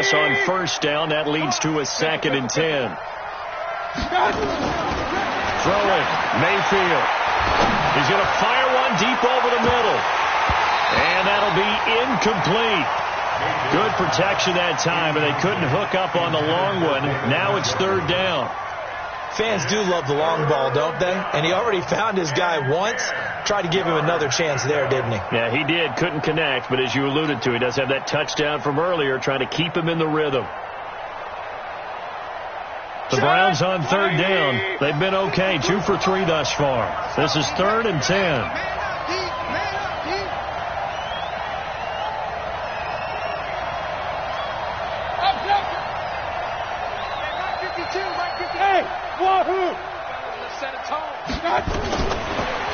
pass on first down. That leads to a 2nd and 10. Throwing, Mayfield. He's going to fire one deep over the middle. And that'll be incomplete. Good protection that time, and they couldn't hook up on the long one. Now it's 3rd down. Fans do love the long ball, don't they? And he already found his guy once. Tried to give him another chance there, didn't he? Yeah, he did. Couldn't connect, but as you alluded to, he does have that touchdown from earlier, trying to keep him in the rhythm. The Browns on 3rd down. They've been okay, 2 for 3 thus far. This is 3rd and 10.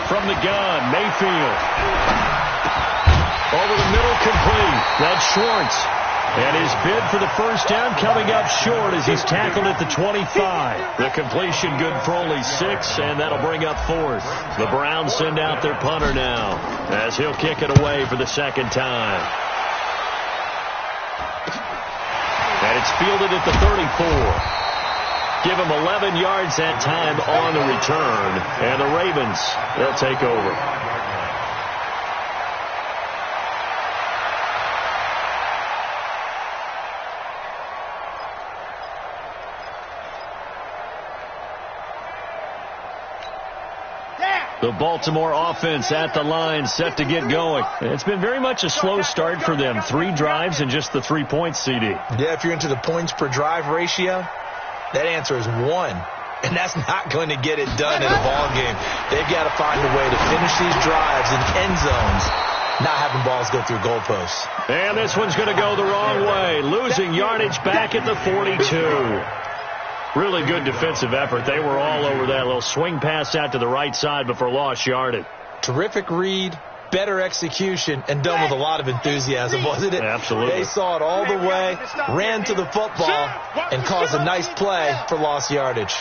From the gun, Mayfield. Over the middle, complete. That's Schwartz. And his bid for the first down coming up short as he's tackled at the 25. The completion good for only 6, and that'll bring up 4th. The Browns send out their punter now as he'll kick it away for the 2nd time. And it's fielded at the 34. Give him 11 yards that time on the return. And the Ravens, they'll take over. The Baltimore offense at the line, set to get going. It's been very much a slow start for them. 3 drives and just the 3 points, CD. Yeah, if you're into the points per drive ratio, that answer is 1. And that's not going to get it done in a ball game. They've got to find a way to finish these drives in end zones, not having balls go through goalposts. And this one's going to go the wrong way. Losing yardage back at the 42. Really good defensive effort. They were all over that little swing pass out to the right side before lost yardage. Terrific read, better execution, and done with a lot of enthusiasm, wasn't it? Absolutely. They saw it all the way, ran to the football, and caused a nice play for lost yardage.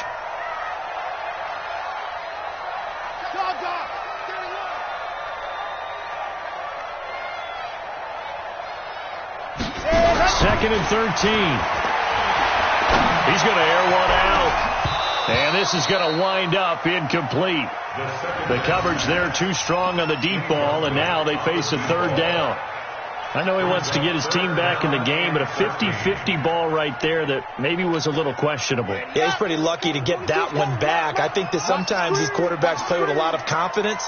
Second and 13. He's going to air one out. And this is going to wind up incomplete. The coverage there too strong on the deep ball, and now they face a 3rd down. I know he wants to get his team back in the game, but a 50-50 ball right there that maybe was a little questionable. Yeah, he's pretty lucky to get that one back. I think that sometimes these quarterbacks play with a lot of confidence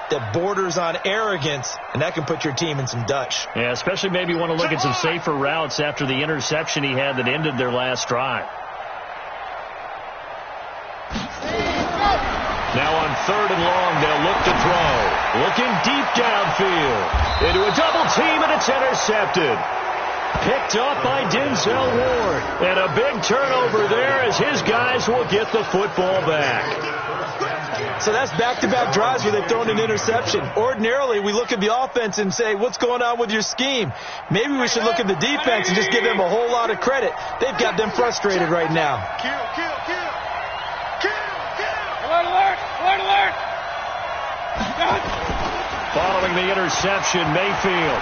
that borders on arrogance, and that can put your team in some Dutch. Yeah, especially maybe want to look at some safer routes after the interception he had that ended their last drive. Now on 3rd and long, they'll look to throw. Looking deep downfield. Into a double team, and it's intercepted. Picked up by Denzel Ward. And a big turnover there as his guys will get the football back. So that's back-to-back drives where they've thrown an interception. Ordinarily, we look at the offense and say, what's going on with your scheme? Maybe we should look at the defense and just give them a whole lot of credit. They've got them frustrated right now. Alert! Following the interception, Mayfield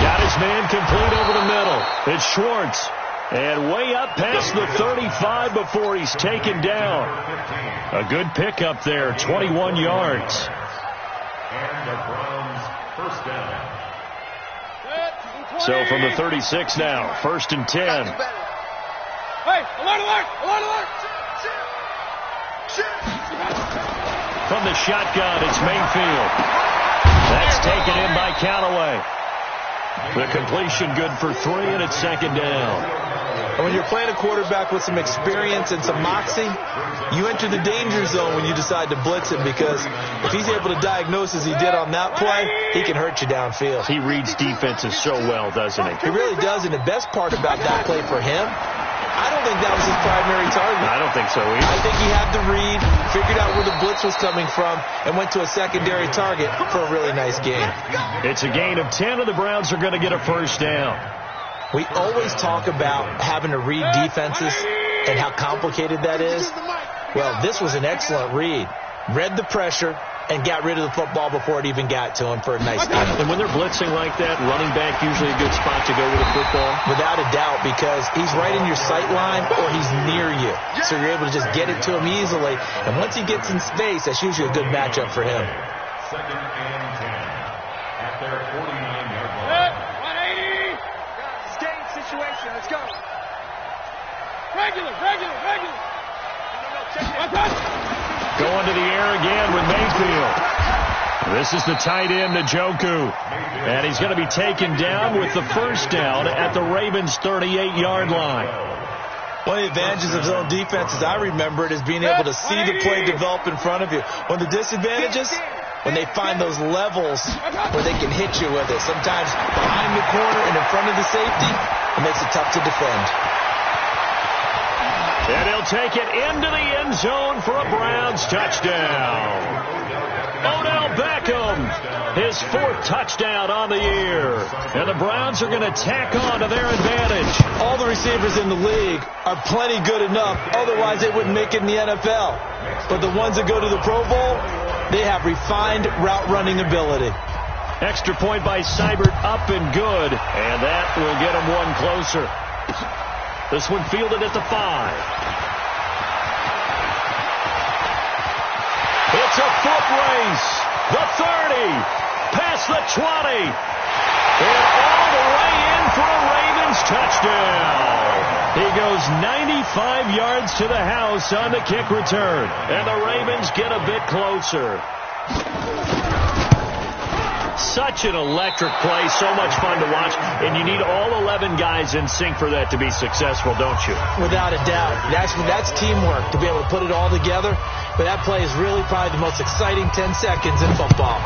got his man complete over the middle. It's Schwartz. And way up past the 35 before he's taken down. A good pickup there, 21 yards. And the Browns first down. So from the 36 now, 1st and 10. Hey, alert! From the shotgun, it's Mayfield. That's taken in by Callaway. The completion good for 3, and it's 2nd down. And when you're playing a quarterback with some experience and some moxie, you enter the danger zone when you decide to blitz him, because if he's able to diagnose as he did on that play, he can hurt you downfield. He reads defenses so well, doesn't he? He really does, and the best part about that play for him, I don't think that was his primary target. I don't think so either. I think he had the read, figured out where the blitz was coming from, and went to a secondary target for a really nice game. It's a gain of 10, and the Browns are going to get a first down. We always talk about having to read defenses and how complicated that is. Well, this was an excellent read. Read the pressure, and got rid of the football before it even got to him for a nice gain. And when they're blitzing like that, running back usually a good spot to go with the football? Without a doubt, because he's right in your sight line or he's near you. So you're able to just get it to him easily. And once he gets in space, that's usually a good matchup for him. 2nd and 10 at their 49-yard line. 180. Game situation. Let's go. Regular. Going to the air again with Mayfield. This is the tight end, Njoku. And he's going to be taken down with the first down at the Ravens' 38-yard line. One of the advantages of zone defense, as I remember it, is being able to see the play develop in front of you. One of the disadvantages, when they find those levels where they can hit you with it. Sometimes behind the corner and in front of the safety, it makes it tough to defend. And he'll take it into the end zone for a Browns touchdown. Odell Beckham, his 4th touchdown on the year. And the Browns are going to tack on to their advantage. All the receivers in the league are plenty good enough. Otherwise, they wouldn't make it in the NFL. But the ones that go to the Pro Bowl, they have refined route running ability. Extra point by Seibert, up and good. And that will get him one closer. This one fielded at the 5. It's a foot race. The 30. Past the 20. And all the way in for a Ravens touchdown. He goes 95 yards to the house on the kick return. And the Ravens get a bit closer. Such an electric play, so much fun to watch, and you need all 11 guys in sync for that to be successful, don't you? Without a doubt. That's teamwork, to be able to put it all together. But that play is really probably the most exciting 10 seconds in football.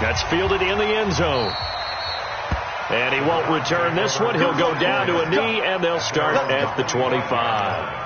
That's fielded in the end zone. And he won't return this one. He'll go down to a knee, and they'll start at the 25.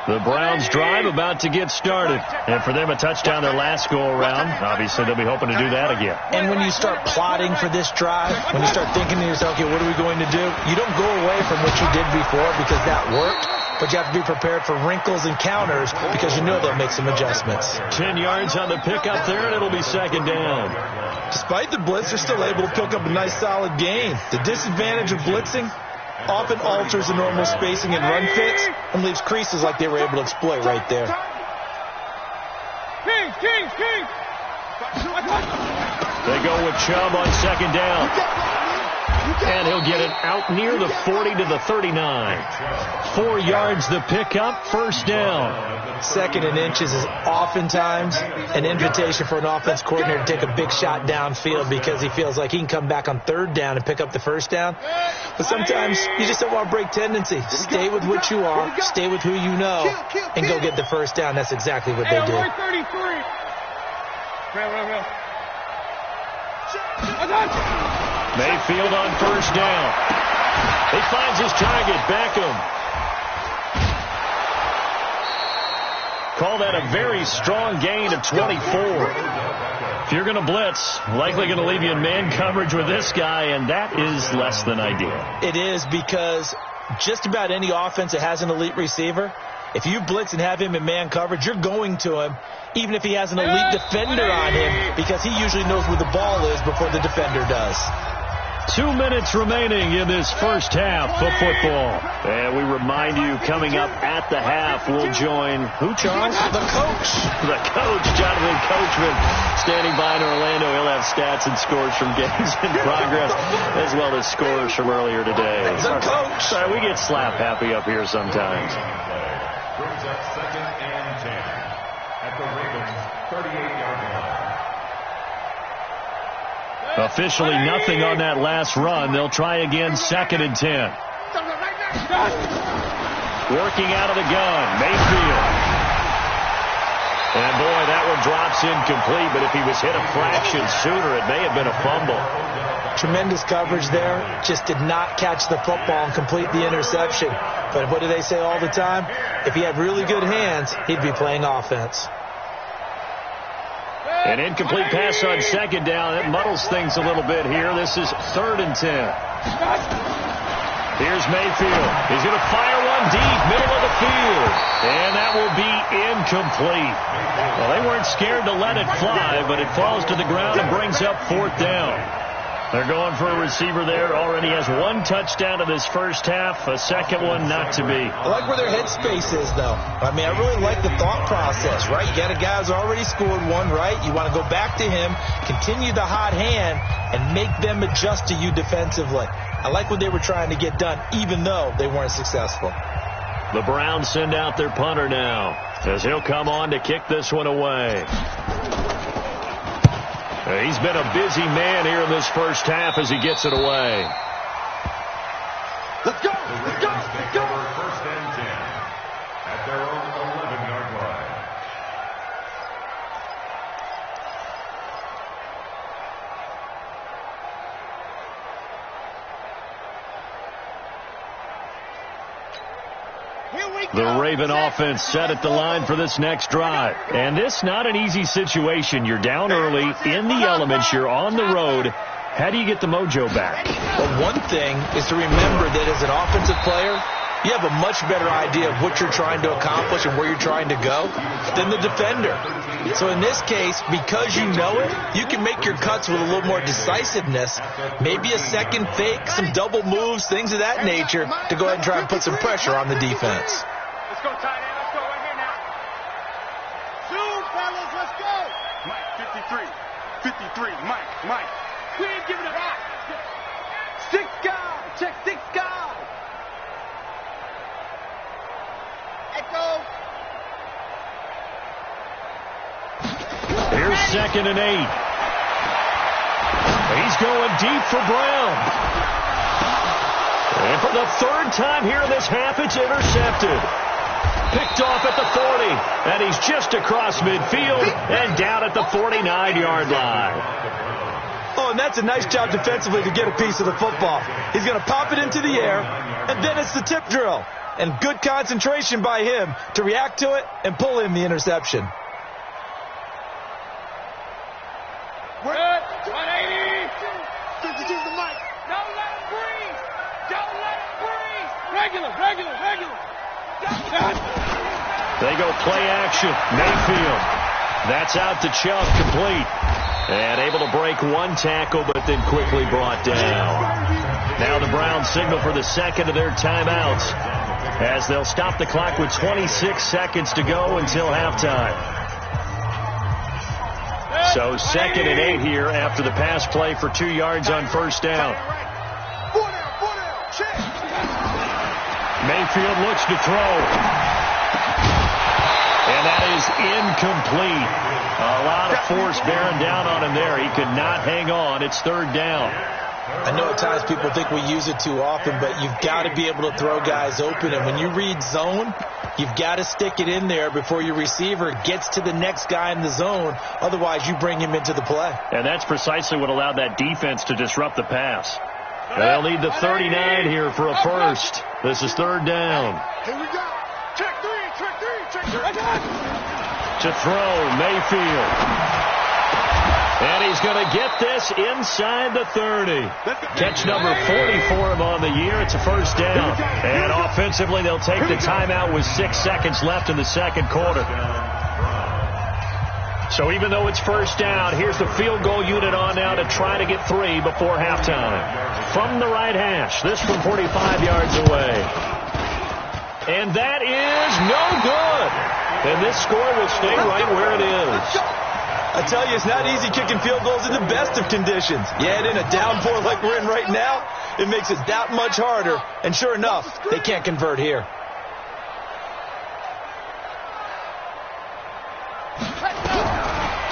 The Browns drive about to get started. And for them, a touchdown their last go-around. Obviously, they'll be hoping to do that again. And when you start plotting for this drive, when you start thinking to yourself, okay, what are we going to do? You don't go away from what you did before because that worked. But you have to be prepared for wrinkles and counters because you know they'll make some adjustments. 10 yards on the pickup there, and it'll be 2nd down. Despite the blitz, they're still able to pick up a nice, solid gain. The disadvantage of blitzing often alters the normal spacing and run fits and leaves creases like they were able to exploit right there. Kings. They go with Chubb on 2nd down. And he'll get it out near the 40 to the 39. 4 yards the pickup, 1st down. 2nd and inches is oftentimes an invitation for an offense coordinator to take a big shot downfield because he feels like he can come back on 3rd down and pick up the 1st down. But sometimes you just don't want to break tendency. Stay with what you are, stay with who you know, and go get the 1st down. That's exactly what they did. Real. Mayfield on 1st down. He finds his target, Beckham. Call that a very strong gain of 24. If you're going to blitz, likely going to leave you in man coverage with this guy, and that is less than ideal. It is because just about any offense that has an elite receiver, if you blitz and have him in man coverage, you're going to him, even if he has an elite defender on him, because he usually knows where the ball is before the defender does. 2 minutes remaining in this first half of football. And we remind you, coming up at the half, we'll join who, Charles? The coach. The coach, Jonathan Coachman, standing by in Orlando. He'll have stats and scores from games in progress, as well as scores from earlier today. The coach. Sorry, we get slap happy up here sometimes. Brings up 2nd and 10 at the Ravens' 38-yard line. Officially nothing on that last run. They'll try again, 2nd and 10. Working out of the gun, Mayfield. And boy, that one drops incomplete, but if he was hit a fraction sooner, it may have been a fumble. Tremendous coverage there. Just did not catch the football and complete the interception. But what do they say all the time? If he had really good hands, he'd be playing offense. An incomplete pass on second down. It muddles things a little bit here. This is 3rd and 10. Here's Mayfield. He's going to fire one deep, middle of the field. And that will be incomplete. Well, they weren't scared to let it fly, but it falls to the ground and brings up 4th down. They're going for a receiver there. Already has 1 touchdown in this first half. A second one not to be. I like where their headspace is, though. I mean, I really like the thought process, right? You got a guy who's already scored one, right? You want to go back to him, continue the hot hand, and make them adjust to you defensively. I like what they were trying to get done, even though they weren't successful. The Browns send out their punter now, as he'll come on to kick this one away. He's been a busy man here in this first half as he gets it away. Let's go! Let's go! Let's go! 1st and 10 at their own 11-yard line. The Raven offense set at the line for this next drive. And this not an easy situation. You're down early, in the elements, you're on the road. How do you get the mojo back? Well, one thing is to remember that as an offensive player, you have a much better idea of what you're trying to accomplish and where you're trying to go than the defender. So in this case, because you know it, you can make your cuts with a little more decisiveness, maybe a second fake, some double moves, things of that nature, to go ahead and try and put some pressure on the defense. Let's go, tight end. Let's go right here now. Zoom, fellas. Let's go. Mike, 53. 53. Mike. We ain't giving it up. 6 guys. Check 6 guys. Echo. Here's 2nd and 8. He's going deep for Brown. And for the 3rd time here in this half, it's intercepted. Picked off at the 40. And he's just across midfield and down at the 49-yard line. Oh, and that's a nice job defensively to get a piece of the football. He's going to pop it into the air, and then it's the tip drill. And good concentration by him to react to it and pull in the interception. We're at 180. 52 the mic. Don't let him breathe. Don't let him breathe. Regular. They go play action. Mayfield. That's out to Chubb, complete. And able to break 1 tackle, but then quickly brought down. Now the Browns signal for the second of their timeouts, as they'll stop the clock with 26 seconds to go until halftime. So 2nd and 8 here after the pass play for 2 yards on 1st down. Mayfield looks to throw. And that is incomplete. A lot of force bearing down on him there. He could not hang on. It's 3rd down. I know at times people think we use it too often, but you've got to be able to throw guys open. And when you read zone, you've got to stick it in there before your receiver gets to the next guy in the zone. Otherwise, you bring him into the play. And that's precisely what allowed that defense to disrupt the pass. They'll need the 39 here for a first. This is 3rd down. Here we go. Check 3. To throw, Mayfield. And he's going to get this inside the 30. Catch number 40 for him on the year. It's a 1st down. And offensively, they'll take the timeout with 6 seconds left in the 2nd quarter. So even though it's 1st down, here's the field goal unit on now to try to get 3 before halftime. From the right hash, this from 45 yards away. And that is no good. And this score will stay right where it is. I tell you, it's not easy kicking field goals in the best of conditions. Yet in a downpour like we're in right now, it makes it that much harder. And sure enough, they can't convert here.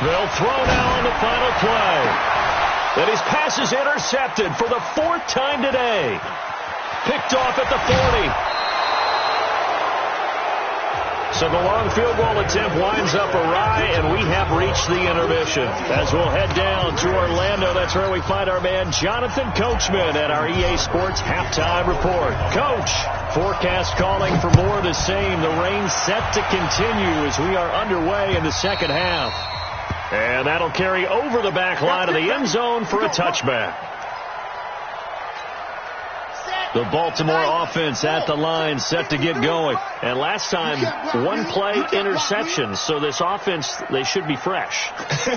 They'll throw now on the final play. And his pass is intercepted for the 4th time today. Picked off at the 40. So the long field goal attempt winds up awry, and we have reached the intermission. As we'll head down to Orlando, that's where we find our man Jonathan Coachman at our EA Sports Halftime Report. Coach, forecast calling for more of the same. The rain set to continue as we are underway in the second half. And that'll carry over the back line of the end zone for a touchback. The Baltimore offense at the line set to get going. And last time, one play interception. So this offense, they should be fresh.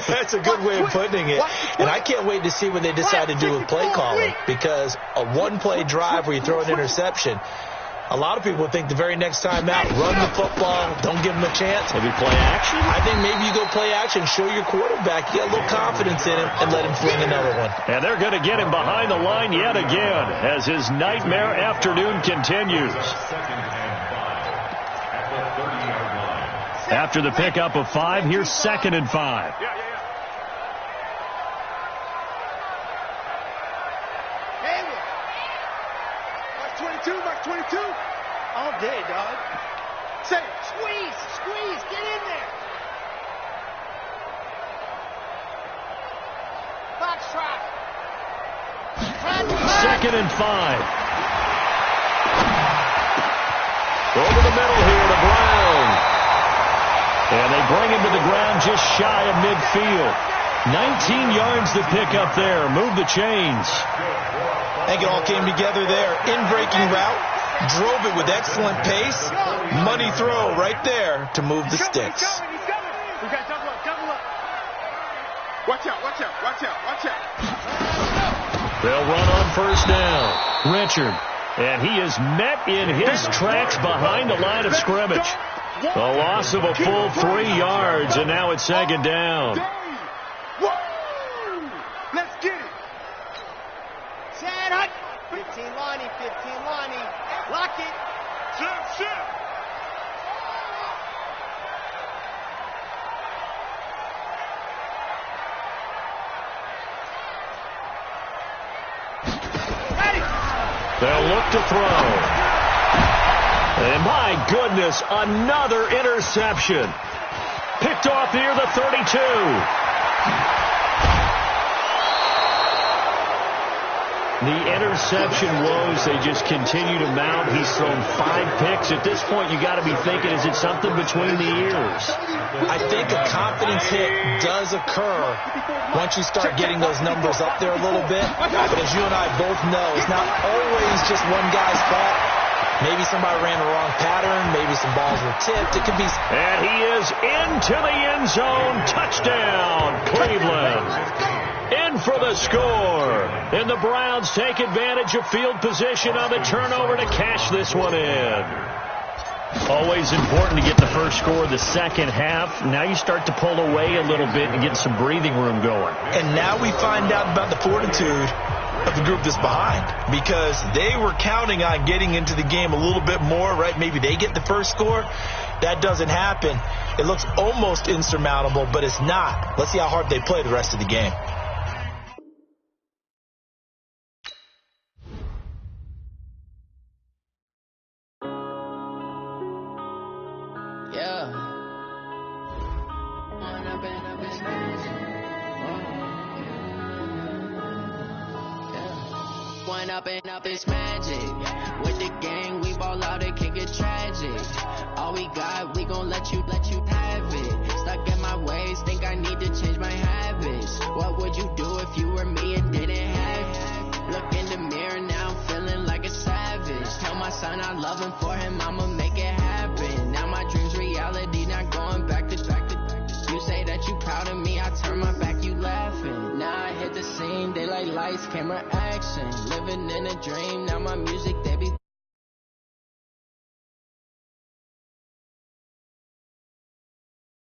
That's a good way of putting it. And I can't wait to see what they decide to do with play calling. Because a one-play drive where you throw an interception, a lot of people think the very next time out, run the football, don't give them a chance. Maybe play action? I think maybe you go play action, show your quarterback, you get a little confidence in him, and let him fling another one. And they're going to get him behind the line yet again as his nightmare afternoon continues. After the pickup of 5, here's 2nd and 5. Mark 22. All day, dog. Say, squeeze, get in there. Foxtrot. 2nd and 5. Over the middle here to Brown. And they bring him to the ground just shy of midfield. 19 yards to pick up there. Move the chains. I think it all came together there. In-breaking route. Drove it with excellent pace. Money throw right there to move the sticks. He's coming. We got double up. Watch out. They'll run on first down. Richard. And he is met in his tracks behind the line of scrimmage. A loss of a full 3 yards, and now it's 2nd down. Let's get it. Set up. 15 Lonnie. Lock it. Shit. They'll look to throw. And my goodness, another interception. Picked off near the 32. The interception woes, they just continue to mount. He's thrown 5 picks. At this point, you got to be thinking, is it something between the ears? I think a confidence hit does occur once you start getting those numbers up there a little bit. But as you and I both know, it's not always just one guy's fault. Maybe somebody ran the wrong pattern. Maybe some balls were tipped. It could be. And he is into the end zone. Touchdown, Cleveland. In for the score. And the Browns take advantage of field position on the turnover to cash this one in. Always important to get the first score of the second half. Now you start to pull away a little bit and get some breathing room going. And now we find out about the fortitude of the group that's behind, because they were counting on getting into the game a little bit more, right? Maybe they get the first score. That doesn't happen. It looks almost insurmountable, but it's not. Let's see how hard they play the rest of the game. Up is magic. With the gang, we ball out, it can get tragic. All we got, we gon' let you have it. Stuck in my ways, think I need to change my habits. What would you do if you were me and didn't have it? Look in the mirror, now I'm feeling like a savage. Tell my son I love him, for him I'ma make it happen. Now my dream's reality, not going back to. You say that you proud of me, I turn my back, you laughing. Now I hit the scene, they like lights, camera, action. Living in a dream, now my music, they be